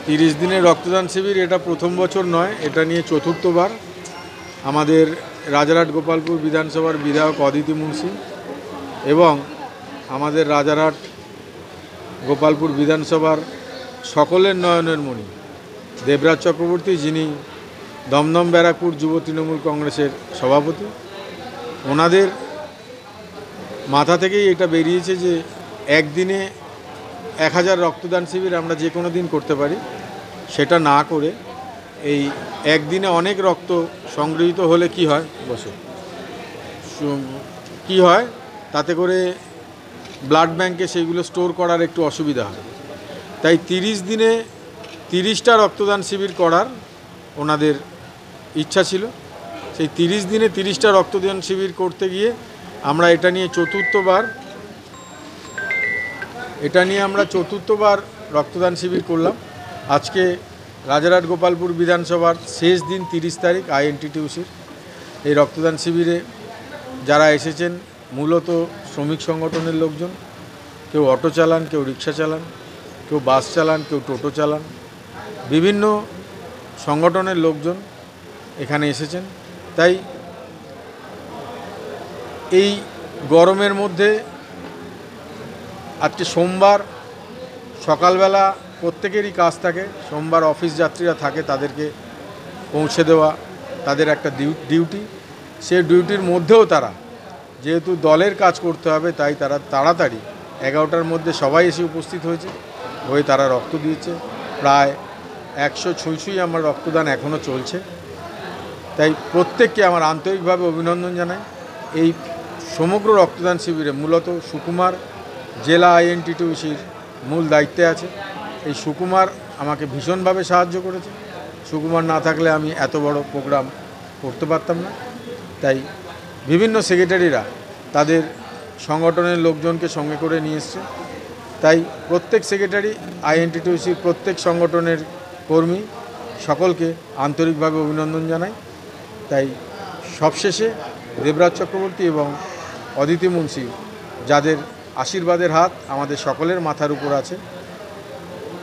30 দিনের রক্তদান শিবির এটা প্রথম বছর নয়, এটা নিয়ে চতুর্থবার। আমাদের রাজারহাট গোপালপুর বিধানসভার বিধায়ক অদিতি মুন্সি এবং আমাদের রাজারহাট গোপালপুর বিধানসভার সকলের নয়নের মণি দেবরাজ চক্রবর্তী, যিনি দমদম ব্যারাকপুর যুব তৃণমূল কংগ্রেসের সভাপতি, ওনাদের মাথা থেকেই এটা বেরিয়েছে যে একদিনে 1000 রক্তদান শিবির আমরা যে কোনো দিন করতে পারি। সেটা না করে এই একদিনে অনেক রক্ত সংগৃহীত হলে কি হয়, কি হয় তাতে করে ব্লাড ব্যাংকে সেইগুলো স্টোর করার একটু অসুবিধা হয়। তাই 30 দিনে 30টা রক্তদান শিবির করার ওনাদের ইচ্ছা ছিল। সেই 30 দিনে 30টা রক্তদান শিবির করতে গিয়ে আমরা এটা নিয়ে চতুর্থবার রক্তদান শিবির করলাম। আজকে রাজারহাট গোপালপুর বিধানসভার শেষ দিন 30 তারিখ আইএনটিটিউসির এই রক্তদান শিবিরে যারা এসেছেন মূলত শ্রমিক সংগঠনের লোকজন, কেউ অটো চালান, কেউ রিক্সা চালান, কেউ বাস চালান, কেউ টোটো চালান, বিভিন্ন সংগঠনের লোকজন এখানে এসেছেন। তাই এই গরমের মধ্যে আজকে সোমবার সকালবেলা প্রত্যেকেরই কাজ থাকে, সোমবার অফিস যাত্রীরা থাকে, তাদেরকে পৌঁছে দেওয়া তাদের একটা ডিউটি। সেই ডিউটির মধ্যেও তারা যেহেতু দলের কাজ করতে হবে, তাই তারা তাড়াতাড়ি 11টার মধ্যে সবাই এসে উপস্থিত হয়ে তারা রক্ত দিয়েছে। প্রায় 100 ছুঁই আমার রক্তদান এখনও চলছে। তাই প্রত্যেককে আমার আন্তরিকভাবে অভিনন্দন জানাই। এই সমগ্র রক্তদান শিবিরে মূলত সুকুমার জেলা আইএনটিটিউসির মূল দায়িত্বে আছে। এই সুকুমার আমাকে ভীষণভাবে সাহায্য করেছে। সুকুমার না থাকলে আমি এত বড় প্রোগ্রাম করতে পারতাম না। তাই বিভিন্ন সেক্রেটারিরা তাদের সংগঠনের লোকজনকে সঙ্গে করে নিয়ে এসছে। তাই প্রত্যেক সেক্রেটারি, আইএনটিটিউসির প্রত্যেক সংগঠনের কর্মী সকলকে আন্তরিকভাবে অভিনন্দন জানাই। তাই সবশেষে দেবরাজ চক্রবর্তী এবং অদিতি মুন্সি, যাদের আশীর্বাদের হাত আমাদের সকলের মাথার উপর আছে,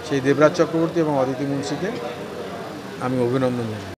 সেই দেবরাজ চক্রবর্তী এবং অদিতি মুন্সিকে আমি অভিনন্দন জানাই।